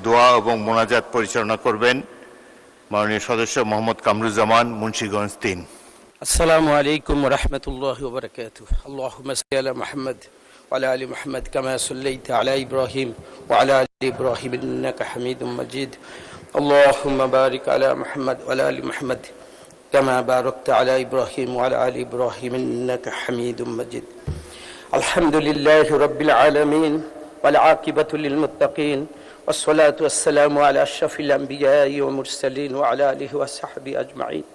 দোয়া এবং মোনাজাত পরিচালনা করবেন মাননীয় সদস্য মোহাম্মদ কামরুজ্জামান, মুন্সিগঞ্জ ৩। আসসালামু আলাইকুম ওয়া রাহমাতুল্লাহি ওয়া বারাকাতুহু। আল্লাহুম্মা সাল্লি আলা মুহাম্মদ ওয়া আলা আলি মুহাম্মদ কামা সাল্লাইতা আলা ইব্রাহিম ওয়া আলা আলি ইব্রাহিম ইন্নাকা হামিদুম মাজিদ। আল্লাহুম্মা বারিক আলা মুহাম্মদ ওয়া আলা আলি মুহাম্মদ কামা বারাকতা আলা ইব্রাহিম ওয়া আলা আলি ইব্রাহিম ইন্নাকা হামিদুম মাজিদ। আলহামদুলিল্লাহি রাব্বিল আলামিন ওয়াল আকিবাতু লিল মুত্তাকিন والصلاة والسلام على أشرف الأنبياء والمرسلين وعلى آله وصحبه أجمعين.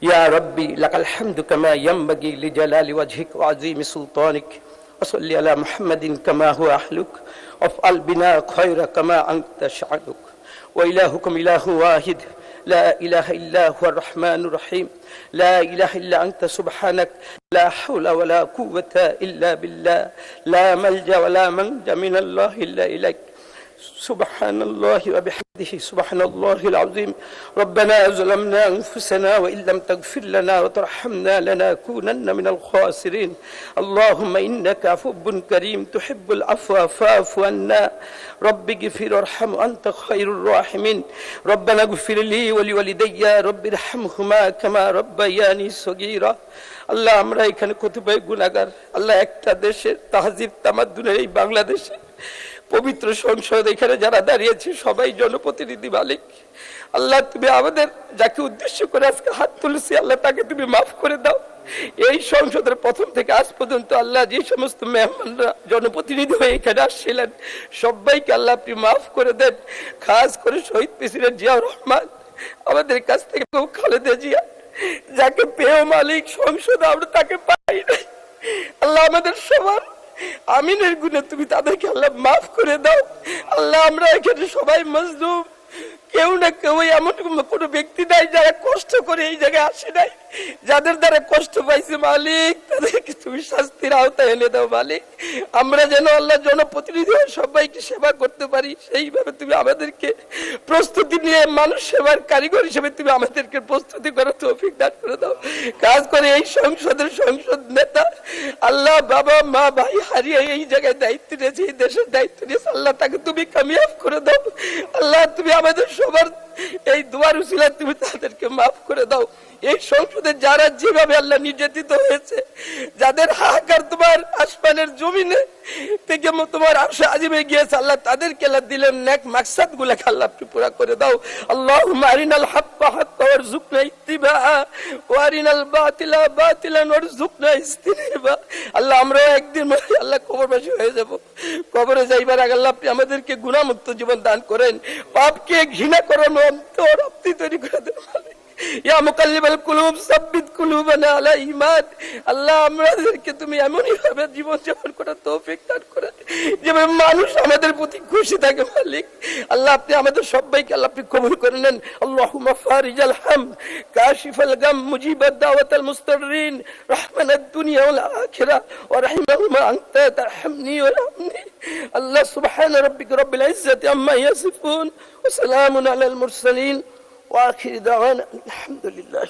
يا ربي لك الحمد كما ينبغي لجلال وجهك وعظيم سلطانك، وصل على محمد كما هو أهلك، وافعل بنا خير كما أنت شأنك. وإلهكم إله واحد لا إله إلا هو الرحمن الرحيم، لا إله إلا أنت سبحانك، لا حول ولا قوة إلا بالله، لا ملجأ ولا منجا من الله إلا إليك. سبحان الله وبحمده سبحان الله العظيم. ربنا ظلمنا أنفسنا وإن لم تغفر لنا وترحمنا لنكونن من الخاسرين. اللهم إنك عفو كريم تحب العفو فاعف عنا. رب اغفر وارحم أنت خير الراحمين. ربنا اغفر لي ولوالدي رب ارحمهما كما ربياني صغيرا. আল্লাহ, আমরা এখানে কতিপয় গুনাহগার, আল্লাহ একটা দেশের তাহজিব তামাদ্দুনের এই বাংলাদেশে পবিত্র সংসদ এখানে যারা দাঁড়িয়েছে সবাই জনপ্রতিনিধি মালিক। আল্লাহ, তুমি আমাদের যাকে উদ্দেশ্য করে আজকে হাত তুলেছি, আল্লাহ তাকে তুমি মাফ করে দাও। এই সংসদের প্রথম থেকে আজ পর্যন্ত আল্লাহ যে সমস্ত মেহমানরা জনপ্রতিনিধি হয়ে এখানে আসছিলেন সবাইকে আল্লাহ আপনি মাফ করে দেন। খাস করে শহীদ প্রেসিডেন্ট জিয়াউর রহমান আমাদের কাছ থেকে খালেদা জিয়া, যাকে পেয়ে মালিক সংসদ আমরা তাকে পাই নাই। আল্লাহ, আমাদের সবার আমিনের গুণে তুমি তাদেরকে আল্লাহ মাফ করে দাও। আল্লাহ, আমরা এখানে সবাই মজলুম, কেউ না কেউ এমন কোনো ব্যক্তি নাই যারা কষ্ট করে এই জায়গায় আসে নাই, যাদের দ্বারা কষ্ট পাইছে মালিক তাদেরকে তুমি শাস্তির আওতায় এনে দাও মালিক। আমরা যেন আল্লাহ জনপ্রতিনিধি হয়ে সবাইকে সেবা করতে পারি, সেইভাবে তুমি আমাদেরকে প্রস্তুতি নিয়ে মানুষ সেবার কারিগর হিসেবে তুমি আমাদেরকে প্রস্তুতি করার তৌফিক দান করে দাও। কাজ করে এই সংসদের সংসদ নেতা আল্লাহ বাবা মা ভাই হারিয়ে এই জায়গায় দায়িত্ব নিয়েছে, এই দেশের দায়িত্ব নিয়েছে, আল্লাহ তাকে তুমি কামিয়াব করে দাও। আল্লাহ, তুমি আমাদের সবার এই দুয়ার উসিলায় তুমি তাদেরকে মাফ করে দাও। এই সংসদে যারা যেভাবে আল্লাহ নির্যাতিত হয়েছে, যাদের হাহাকার তোমার আসমানের জমিনে থেকে তোমার আরশে আজিমে গিয়েছে, আল্লাহ তাদেরকে আল্লাহ দিলেন নেক মাকসাদ গুলাকে আল্লাহ আপনি পুরা করে দাও। আল্লাহুম্মা আরিনাল হাক্কা হাক্কা ওয়ারযুকনা ইত্তিবাআ ওয়া আরিনাল বাতিলা বাতিলান ওয়ারযুকনা ইজতিনাবা। আল্লাহ, আমরা একদিন আল্লাহ কবরবাসী হয়ে যাব, কবরে যাইবার আগে আল্লাহ আপনি আমাদেরকে গুনাহমুক্ত জীবন দান করেন, পাপকে ঘৃণা করার অন্তর আপনি তৈরি করে দেন। ইয়া মুকাল্লিবাল কুলুব সাব্বিত কুলুবানা আলা ঈমান। আল্লাহ, আমাদেরকে তুমি এমনই ভাবে জীবন যাপন করার তৌফিক দান করেন যেভাবে মানুষ আমাদের প্রতি খুশি থাকে মালিক। আল্লাহ, আপনি আমাদের সবাইকে আল্লাহ আপনি কবুল করে নেন। আল্লাহুম্মা ফারিজাল হাম কাশিফাল গাম মুজিবাদ দাওয়াতাল মুস্তাররিন রাহমানাদ দুনিয়া ওয়াল আখিরা ওয়া রাহিমাহুমা আনতা তারহামনি ওয়া রাহমনি। আল্লাহ, সুবহান রাব্বিকা রাব্বিল ইজ্জাতি আম্মা ইয়াসিফুন ওয়া সালামুন আলাল মুরসালিন وآخر دعوانا الحمد لله.